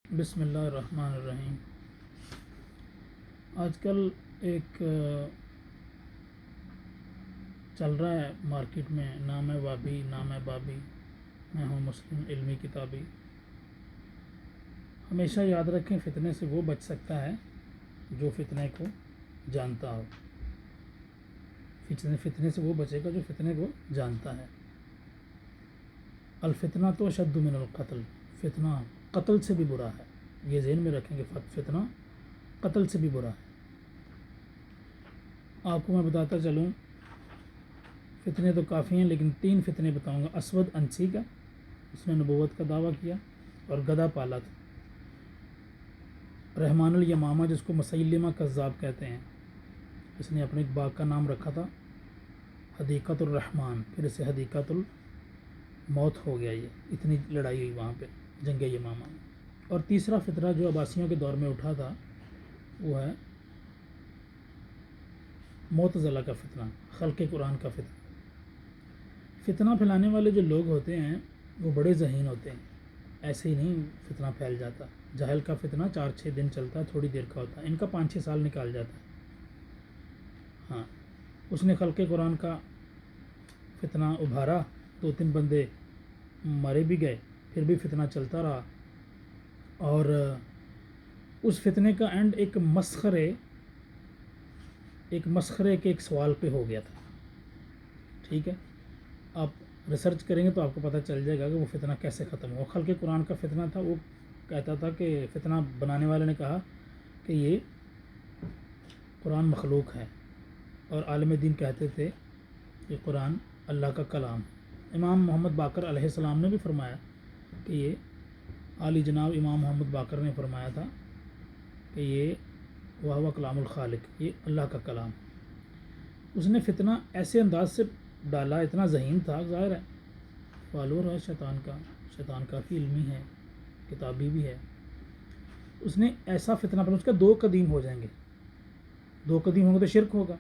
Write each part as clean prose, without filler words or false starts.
بسم اللہ الرحمن الرحیم۔ آج کل ایک چل رہا ہے مارکیٹ میں، نام ہے وابی، نام ہے بابی، میں ہوں مسلم علمی کتابی۔ ہمیشہ یاد رکھیں، فتنے سے وہ بچ سکتا ہے جو فتنے کو جانتا ہو۔ فتنے سے وہ بچے گا جو فتنے کو جانتا ہے۔ الفتنہ تو شد من القتل، فتنہ قتل سے بھی برا ہے۔ یہ ذہن میں رکھیں کہ فتنہ قتل سے بھی برا ہے۔ آپ کو میں بتاتا چلوں، فتنے تو کافی ہیں لیکن 3 فتنے بتاؤں گا۔ اسود انسی کا، اس نے نبوت کا دعویٰ کیا اور گدھا پالا تھا۔ رحمان الیمامہ، جس کو مسیلمہ کذاب کہتے ہیں، اس نے اپنے ایک باغ کا نام رکھا تھا حدیقۃ الرحمن، پھر اسے حدیقۃ الموت ہو گیا۔ یہ اتنی لڑائی ہوئی وہاں پہ جنگ یمامہ میں۔ اور تیسرا فتنہ جو عباسیوں کے دور میں اٹھا تھا وہ ہے معتزلہ کا فتنہ، خلق قرآن کا فتنہ۔ فتنہ پھیلانے والے جو لوگ ہوتے ہیں وہ بڑے ذہین ہوتے ہیں، ایسے ہی نہیں فتنہ پھیل جاتا۔ جاہل کا فتنہ 4-6 دن چلتا ہے، تھوڑی دیر کا ہوتا ہے، ان کا 5-6 سال نکال جاتا ہے۔ ہاں، اس نے خلق قرآن کا فتنہ ابھارا، 2-3 بندے مرے بھی گئے، پھر بھی فتنہ چلتا رہا، اور اس فتنے کا اینڈ ایک مسخرے کے ایک سوال پہ ہو گیا تھا۔ ٹھیک ہے، آپ ریسرچ کریں گے تو آپ کو پتہ چل جائے گا کہ وہ فتنہ کیسے ختم ہوا۔ خلق قرآن کا فتنہ تھا، وہ کہتا تھا کہ فتنہ بنانے والے نے کہا کہ یہ قرآن مخلوق ہے، اور عالم دین کہتے تھے کہ قرآن اللہ کا کلام ہے۔ امام محمد باقر علیہ السلام نے بھی فرمایا کہ یہ عالی جناب امام محمد باقر نے فرمایا تھا کہ یہ وَهُوَ کلام الخالق، یہ اللہ کا کلام۔ اس نے فتنہ ایسے انداز سے ڈالا، اتنا ذہین تھا، ظاہر ہے فالور ہے شیطان کافی علمی ہے، کتابی بھی ہے۔ اس نے ایسا فتنہ پر، اس کا 2 قدیم ہو جائیں گے، 2 قدیم ہوں گے تو شرک ہوگا،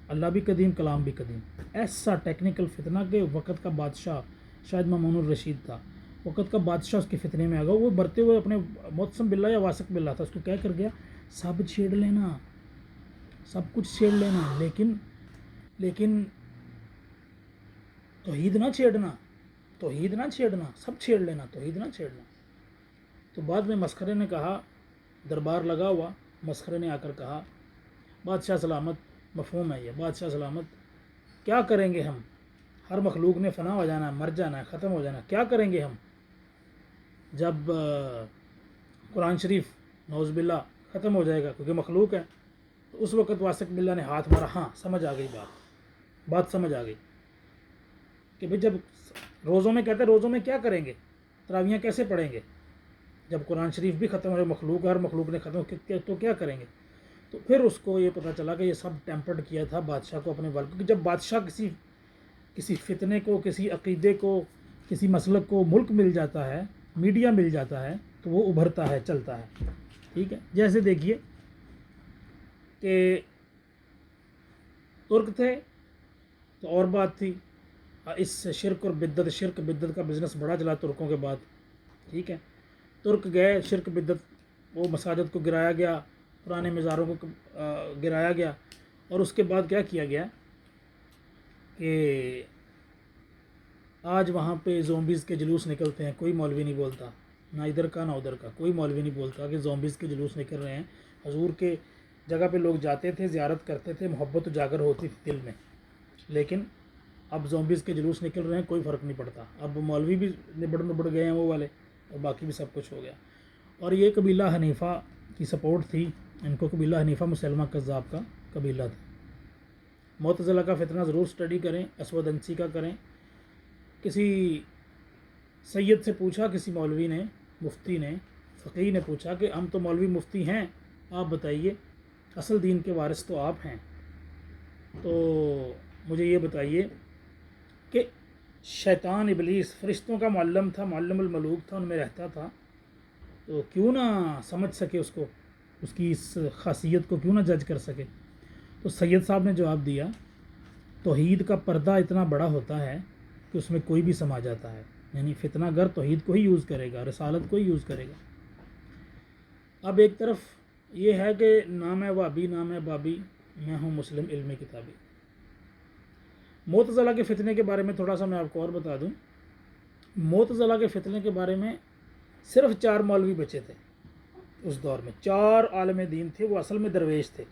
اللہ بھی قدیم، کلام بھی قدیم۔ ایسا ٹیکنیکل فتنہ کہ وقت کا بادشاہ شاید مامون الرشید تھا، وقت کا بادشاہ اس کے فتنے میں آ گیا۔ وہ برتے ہوئے اپنے معتصم باللہ یا واثق باللہ تھا، اس کو کہہ کر گیا سب چھیڑ لینا، سب کچھ چھیڑ لینا، لیکن توحید نہ چھیڑنا، سب چھیڑ لینا، توحید نہ چھیڑنا۔ تو بعد میں مسخرے نے کہا، دربار لگا ہوا، مسخرے نے آ کر کہا بادشاہ سلامت، مفہوم ہے یہ، بادشاہ سلامت کیا کریں گے ہم، ہر مخلوق نے فنا ہو جانا ہے، مر جانا ہے، ختم ہو جانا ہے، کیا کریں گے ہم جب قرآن شریف نعوذ باللہ ختم ہو جائے گا، کیونکہ مخلوق ہے۔ تو اس وقت واثق باللہ نے ہاتھ مارا، ہاں سمجھ آ گئی بات سمجھ آ گئی کہ بھئی جب روزوں میں کہتے ہیں روزوں میں کیا کریں گے، تراویحیں کیسے پڑھیں گے جب قرآن شریف بھی ختم ہو جائے، مخلوق ہر مخلوق نے ختم تو کیا کریں گے۔ تو پھر اس کو یہ پتہ چلا کہ یہ سب ٹیمپرڈ کیا تھا بادشاہ کو اپنے ول، کیونکہ جب بادشاہ کسی فتنے کو، کسی عقیدے کو، کسی مسلک کو ملک مل جاتا ہے، میڈیا مل جاتا ہے، تو وہ ابھرتا ہے، چلتا ہے۔ ٹھیک ہے، جیسے دیکھیے کہ ترک تھے تو اور بات تھی، اس سے شرک بدعت کا بزنس بڑا چلا ترکوں کے بعد۔ ٹھیک ہے، ترک گئے، شرک بدعت، وہ مساجد کو گرایا گیا، پرانے مزاروں کو گرایا گیا، اور اس کے بعد کیا کیا گیا کہ آج وہاں پہ زومبیز کے جلوس نکلتے ہیں، کوئی مولوی نہیں بولتا، نہ ادھر کا نہ ادھر کا، کوئی مولوی نہیں بولتا کہ زومبیز کے جلوس نکل رہے ہیں۔ حضور کے جگہ پہ لوگ جاتے تھے، زیارت کرتے تھے، محبت اجاگر ہوتی تھی دل میں، لیکن اب زومبیز کے جلوس نکل رہے ہیں، کوئی فرق نہیں پڑتا۔ اب مولوی بھی نبڑ گئے ہیں وہ والے، اور باقی بھی سب کچھ ہو گیا۔ اور یہ قبیلہ حنیفہ کی سپورٹ تھی، ان کو قبیلہ حنیفہ مسلمہ کذاب کا قبیلہ تھا۔ معتزلہ کا فتنہ ضرور سٹڈی کریں، اسود انسی کا کریں۔ کسی سید سے پوچھا، کسی مولوی نے، مفتی نے، فقیہ نے پوچھا کہ ہم تو مولوی مفتی ہیں، آپ بتائیے، اصل دین کے وارث تو آپ ہیں، تو مجھے یہ بتائیے کہ شیطان ابلیس فرشتوں کا معلم تھا، معلم الملوک تھا، ان میں رہتا تھا، تو کیوں نہ سمجھ سکے اس کو، اس کی اس خاصیت کو کیوں نہ جج کر سکے۔ تو سید صاحب نے جواب دیا، توحید کا پردہ اتنا بڑا ہوتا ہے کہ اس میں کوئی بھی سما جاتا ہے، یعنی فتنہ گر توحید کو ہی یوز کرے گا، رسالت کو ہی یوز کرے گا۔ اب ایک طرف یہ ہے کہ نام ہے وابی نام ہے بابی، میں ہوں مسلم علم کتابی۔ معتزلہ کے فتنے کے بارے میں تھوڑا سا میں آپ کو اور بتا دوں۔ معتزلہ کے فتنے کے بارے میں صرف 4 مولوی بچے تھے اس دور میں، 4 عالم دین تھے، وہ اصل میں درویش تھے،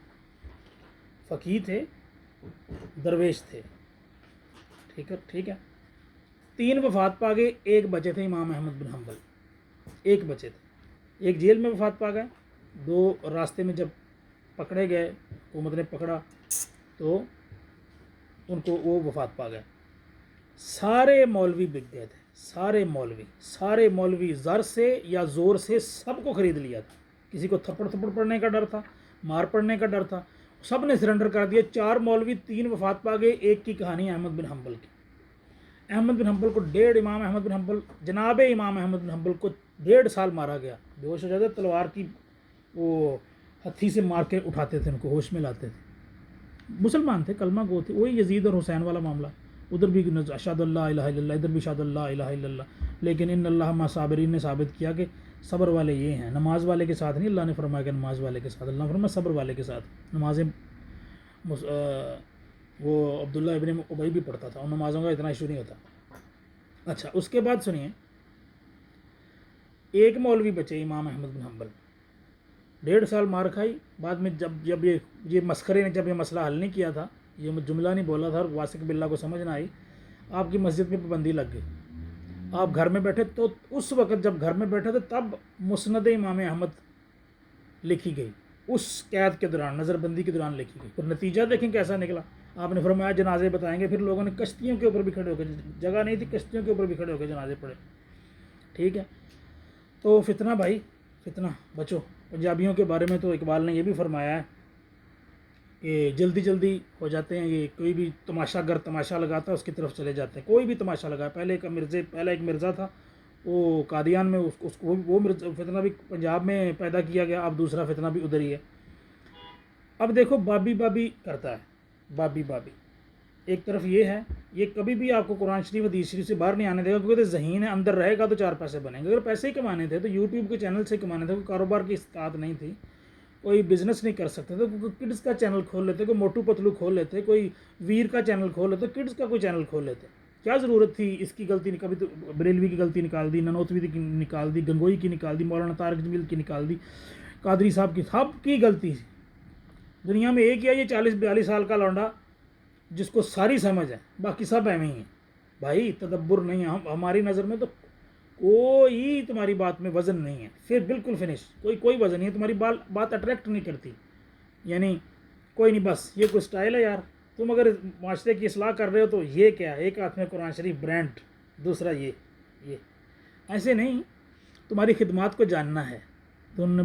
فقیہ تھے، درویش تھے، ٹھیک ہے۔ 3 وفات پا گئے، 1 بچے تھے امام احمد بن حنبل، 1 بچے تھے، 1 جیل میں وفات پا گئے، 2 راستے میں جب پکڑے گئے، حکومت نے پکڑا تو ان کو وہ وفات پا گئے۔ سارے مولوی بک گئے تھے، سارے مولوی زر سے یا زور سے سب کو خرید لیا تھا، کسی کو تھپڑ پڑنے کا ڈر تھا، مار پڑنے کا ڈر تھا، سب نے سرنڈر کر دیا۔ 4 مولوی، 3 وفات پا گئے، 1 کی کہانی احمد بن حنبل کی۔ احمد بن حنبل کو امام احمد بن حنبل، جناب امام احمد بن حنبل کو 1.5 سال مارا گیا، بے ہوش ہو جاتے، تلوار کی وہ ہتھی سے مار کے اٹھاتے تھے، ان کو ہوش میں لاتے تھے۔ مسلمان تھے، کلمہ گو تھے، وہی یزید اور حسین والا معاملہ، ادھر بھی اشہد اللہ الہ الا اللہ، ادھر بھی اشہد اللہ الہ الا اللہ، لیکن ان اللہ مع صابرین نے ثابت کیا کہ صبر والے یہ ہیں، نماز والے کے ساتھ نہیں، اللہ نے فرمایا کہ نماز والے کے ساتھ، اللہ نے فرمایا صبر والے کے ساتھ۔ نمازیں وہ عبداللہ ابن ابی بھی پڑھتا تھا، ان نمازوں کا اتنا ایشو نہیں ہوتا۔ اچھا، اس کے بعد سنیے، 1 مولوی بچے امام احمد بن حنبل، 1.5 سال مار کھائی، بعد میں جب یہ مسخرے نے جب یہ مسئلہ حل نہیں کیا تھا، یہ جملہ نہیں بولا تھا اور واسق باللہ کو سمجھ نہ آئی، آپ کی مسجد میں پابندی لگ گئی، آپ گھر میں بیٹھے، تو اس وقت جب گھر میں بیٹھے تھے تب مسند امام احمد لکھی گئی، اس قید کے دوران، نظر بندی کے دوران لکھی گئی، پھر نتیجہ دیکھیں کیسا نکلا۔ آپ نے فرمایا جنازے بتائیں گے، پھر لوگوں نے کشتیوں کے اوپر بھی کھڑے ہو کے، جگہ نہیں تھی، کشتیوں کے اوپر بھی کھڑے ہو کے جنازے پڑھے، ٹھیک ہے۔ تو فتنہ بھائی، فتنہ بچو۔ پنجابیوں کے بارے میں تو اقبال نے یہ بھی فرمایا ہے کہ جلدی جلدی ہو جاتے ہیں، یہ کوئی بھی تماشا گر تماشا لگاتا ہے اس کی طرف چلے جاتے ہیں، کوئی بھی تماشا لگایا۔ پہلے ایک مرزا تھا، وہ قادیان میں، اس کو وہ فتنہ بھی پنجاب میں پیدا کیا گیا، اب دوسرا فتنہ بھی ادھر ہی ہے۔ اب دیکھو بابی کرتا ہے، بابی ایک طرف یہ ہے، یہ کبھی بھی آپ کو قرآن شریف حدیث شریف سے باہر نہیں آنے دے گا، کیونکہ ذہین ہے، اندر رہے گا تو 4 پیسے بنیں گے۔ اگر پیسے ہی کمانے تھے تو یوٹیوب کے چینل سے کمانے تھے، کوئی کاروبار کی استطاعت نہیں تھی، کوئی بزنس نہیں کر سکتے تھے، کوئی کڈس کا چینل کھول لیتے، کوئی موٹو پتلو کھول لیتے، کوئی ویر کا چینل کھول لیتے، کڈس کا کوئی چینل کھول لیتے۔ کیا ضرورت تھی اس کی غلطی؟ کبھی تو بریلوی کی غلطی نکال دی، ننوتوی کی نکال دی، گنگوئی کی نکال دی، مولانا طارق جمیل کی نکال دی، قادری صاحب کی، سب کی غلطی۔ دنیا میں ایک ہی ہے یہ 40-42 سال کا لونڈا جس کو ساری سمجھ ہے، باقی سب ایویں ہی ہیں۔ بھائی تدبر نہیں ہے ہماری نظر میں، تو کوئی تمہاری بات میں وزن نہیں ہے، پھر بالکل فنش، کوئی وزن نہیں ہے، تمہاری بات اٹریکٹ نہیں کرتی، یعنی کوئی نہیں، بس یہ کوئی سٹائل ہے یار، تم اگر معاشرے کی اصلاح کر رہے ہو تو یہ کیا ہے، ایک ہاتھ میں قرآن شریف برانڈ، دوسرا یہ ایسے نہیں، تمہاری خدمات کو جاننا ہے۔ تو انہوں نے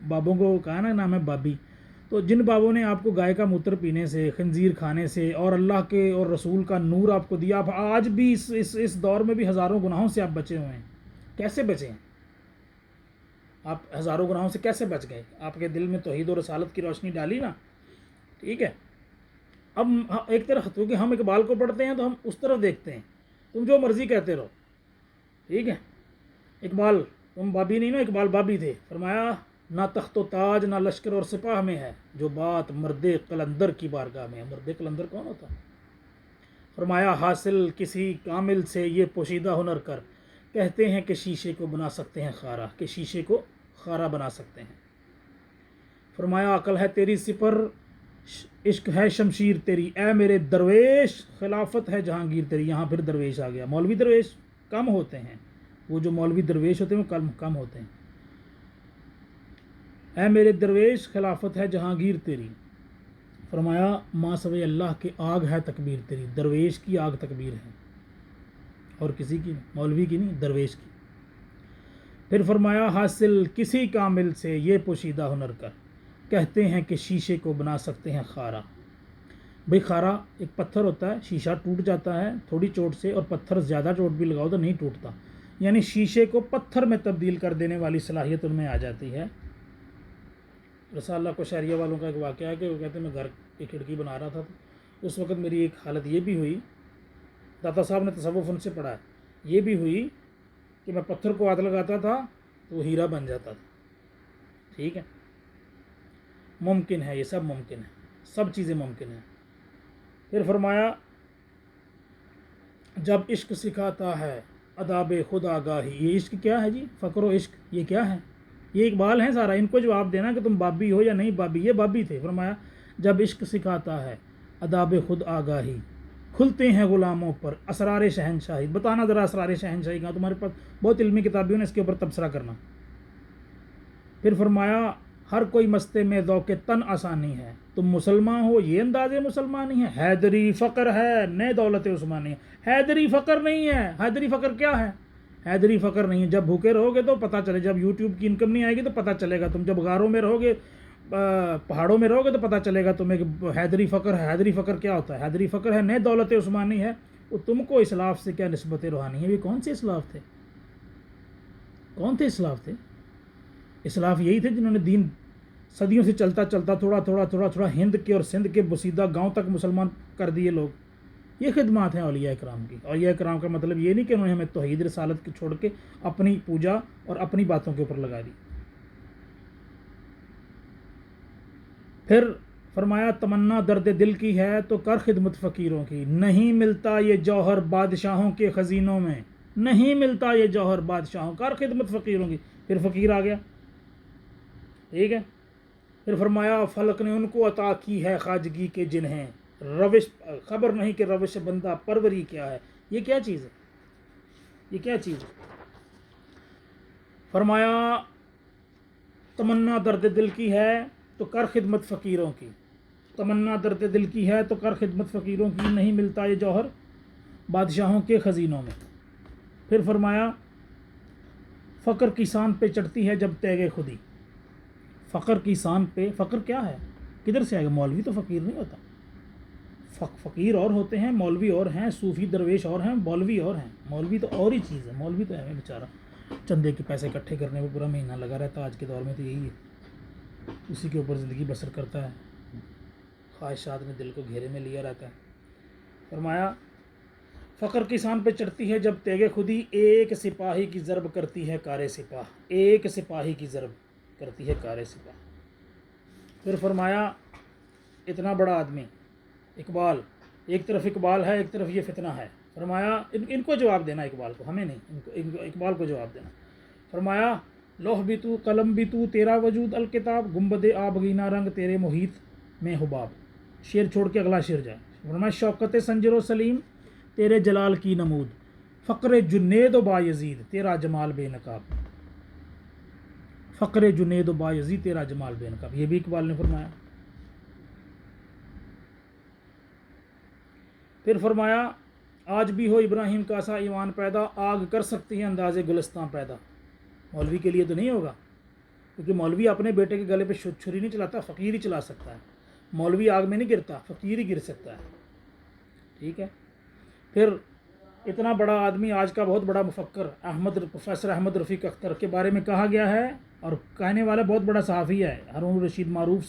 بابوں کو کہا نا نام ہے بابی، تو جن بابوں نے آپ کو گائے کا موتر پینے سے، خنزیر کھانے سے اور اللہ کے اور رسول کا نور آپ کو دیا، آپ آج بھی اس دور میں بھی ہزاروں گناہوں سے آپ بچے ہوئے ہیں، کیسے بچے ہیں آپ؟ ہزاروں گناہوں سے کیسے بچ گئے؟ آپ کے دل میں توحید و رسالت کی روشنی ڈالی نا، ٹھیک ہے۔ اب ایک طرف کیونکہ ہم اقبال کو پڑھتے ہیں تو ہم اس طرف دیکھتے ہیں، تم جو مرضی کہتے رہو، ٹھیک ہے۔ اقبال، تم بابی نہیں نا، اقبال بابی تھے، فرمایا نہ تخت و تاج نہ لشکر اور سپاہ میں ہے، جو بات مرد قلندر کی بارگاہ میں ہے۔ مرد قلندر کون ہوتا؟ فرمایا حاصل کسی کامل سے یہ پوشیدہ ہنر کر، کہتے ہیں کہ شیشے کو بنا سکتے ہیں خارا، کہ شیشے کو خارا بنا سکتے ہیں۔ فرمایا عقل ہے تیری سپر، عشق ہے شمشیر تیری، اے میرے درویش خلافت ہے جہانگیر تیری۔ یہاں پھر درویش آ گیا، مولوی درویش کم ہوتے ہیں، وہ جو مولوی درویش ہوتے ہیں وہ کم ہوتے ہیں۔ اے میرے درویش خلافت ہے جہانگیر تیری، فرمایا ماں سوے اللہ کے آگ ہے تکبیر تیری۔ درویش کی آگ تکبیر ہے، اور کسی کی نہیں، مولوی کی نہیں، درویش کی۔ پھر فرمایا حاصل کسی کامل سے یہ پوشیدہ ہنر کر، کہتے ہیں کہ شیشے کو بنا سکتے ہیں خارا۔ بھئی خارا ایک پتھر ہوتا ہے، شیشہ ٹوٹ جاتا ہے تھوڑی چوٹ سے، اور پتھر زیادہ چوٹ بھی لگاؤ تو نہیں ٹوٹتا، یعنی شیشے کو پتھر میں تبدیل کر دینے والی صلاحیت ان میں آ جاتی ہے۔ رسالہ کو شہریہ والوں کا ایک واقعہ ہے کہ وہ کہتے ہیں میں گھر کی کھڑکی بنا رہا تھا، تو اس وقت میری ایک حالت یہ بھی ہوئی، داتا صاحب نے تصوف ان سے پڑھا ہے، یہ بھی ہوئی کہ میں پتھر کو ہاتھ لگاتا تھا تو وہ ہیرا بن جاتا تھا، ٹھیک ہے، ممکن ہے، یہ سب ممکن ہے، سب چیزیں ممکن ہیں۔ پھر فرمایا جب عشق سکھاتا ہے اداب خود آگاہی، یہ عشق کیا ہے جی؟ فقر و عشق یہ کیا ہے؟ یہ اقبال ہیں سارا، ان کو جواب دینا کہ تم بابی ہو یا نہیں بابی، یہ بابی تھے۔ فرمایا جب عشق سکھاتا ہے اداب خود آگاہی، کھلتے ہیں غلاموں پر اسرار شہنشاہی۔ بتانا ذرا اسرار شہنشاہی کہاں، تمہارے پاس بہت علمی کتابیں ہیں، اس کے اوپر تبصرہ کرنا۔ پھر فرمایا ہر کوئی مستے میں ذوق تن آسانی ہے، تم مسلمان ہو یہ انداز مسلمانی ہے، حیدری فقر ہے نئے دولت عثمانی ہے۔ حیدری فقر نہیں ہے، حیدری فقر کیا ہے؟ حیدری فقر نہیں ہے، جب بھوکے رہو گے تو پتہ چلے، جب یوٹیوب کی انکم نہیں آئے گی تو پتہ چلے گا، تم جب غاروں میں رہو گے، پہاڑوں میں رہو گے تو پتہ چلے گا تمہیں کہ حیدری فقر ہے۔ حیدری فقر کیا ہوتا ہے؟ حیدری فقر ہے نئے دولت عثمانی ہے۔ وہ تم کو اسلاف سے کیا نسبت روحانی ہے؟ یہ کون سے اسلاف تھے؟ کون تھے اسلاف تھے؟ اسلاف یہی تھے جنہوں نے دین صدیوں سے چلتا چلتا تھوڑا تھوڑا تھوڑا تھوڑا ہند کے اور سندھ کے بسیدہ گاؤں تک مسلمان کر دیے لوگ۔ یہ خدمات ہیں اولیاء کرام کی۔ اولیاء کرام کا مطلب یہ نہیں کہ انہوں نے ہمیں توحید رسالت کی چھوڑ کے اپنی پوجا اور اپنی باتوں کے اوپر لگا دی۔ پھر فرمایا تمنا درد دل کی ہے تو کر خدمت فقیروں کی، نہیں ملتا یہ جوہر بادشاہوں کے خزینوں میں، نہیں ملتا یہ جوہر بادشاہوں، کر خدمت فقیروں کی۔ پھر فقیر آ گیا، ٹھیک ہے۔ پھر فرمایا فلک نے ان کو عطا کی ہے خواجگی کے جنہیں روش خبر نہیں کہ روش بندہ پروری کیا ہے۔ یہ کیا چیز ہے؟ یہ کیا چیز ہے؟ فرمایا تمنا درد دل کی ہے تو کر خدمت فقیروں کی، تمنا درد دل کی ہے تو کر خدمت فقیروں کی، نہیں ملتا یہ جوہر بادشاہوں کے خزینوں میں۔ پھر فرمایا فقر کی سان پہ چڑھتی ہے جب تیغ خودی، فقر کی سان پہ، فقر کیا ہے؟ کدھر سے آئے گا؟ مولوی تو فقیر نہیں ہوتا، فقیر اور ہوتے ہیں، مولوی اور ہیں، صوفی درویش اور ہیں، مولوی اور ہیں۔ مولوی تو اور ہی چیز ہے، مولوی تو ہے بیچارہ چندے کے پیسے اکٹھے کرنے میں پورا مہینہ لگا رہتا ہے، آج کے دور میں تو یہی ہے، اسی کے اوپر زندگی بسر کرتا ہے، خواہشات میں دل کو گھیرے میں لیا رہتا ہے۔ فرمایا فقر کی سان پہ چڑھتی ہے جب تیغ خودی، ایک سپاہی کی ضرب کرتی ہے کار سپاہ، ایک سپاہی کی ضرب کرتی ہے کار سپاہ۔ پھر فرمایا اتنا بڑا آدمی اقبال، ایک طرف اقبال ہے ایک طرف یہ فتنہ ہے۔ فرمایا ان کو جواب دینا، اقبال کو، ہمیں نہیں، ان کو اقبال کو جواب دینا۔ فرمایا لوح بھی تو قلم بھی تو تیرا وجود الکتاب، گنبد آبگینہ رنگ تیرے محیط میں حباب۔ شعر چھوڑ کے اگلا شعر جائے۔ فرمایا شوکت سنجر و سلیم تیرے جلال کی نمود، فقر جنید و بایزید تیرا جمال بے نقاب، فقر جنید و بایزید تیرا جمال بے نقاب، یہ بھی اقبال نے فرمایا۔ پھر فرمایا آج بھی ہو ابراہیم کا سا ایمان پیدا، آگ کر سکتی ہے انداز گلستان پیدا۔ مولوی کے لیے تو نہیں ہوگا، کیونکہ مولوی اپنے بیٹے کے گلے پہ چھری نہیں چلاتا، فقیر ہی چلا سکتا ہے۔ مولوی آگ میں نہیں گرتا، فقیر ہی گر سکتا ہے، ٹھیک ہے۔ پھر اتنا بڑا آدمی، آج کا بہت بڑا مفکر پروفیسر احمد رفیق اختر کے بارے میں کہا گیا ہے، اور کہنے والا بہت بڑا صحافی ہے، ہارون رشید معروف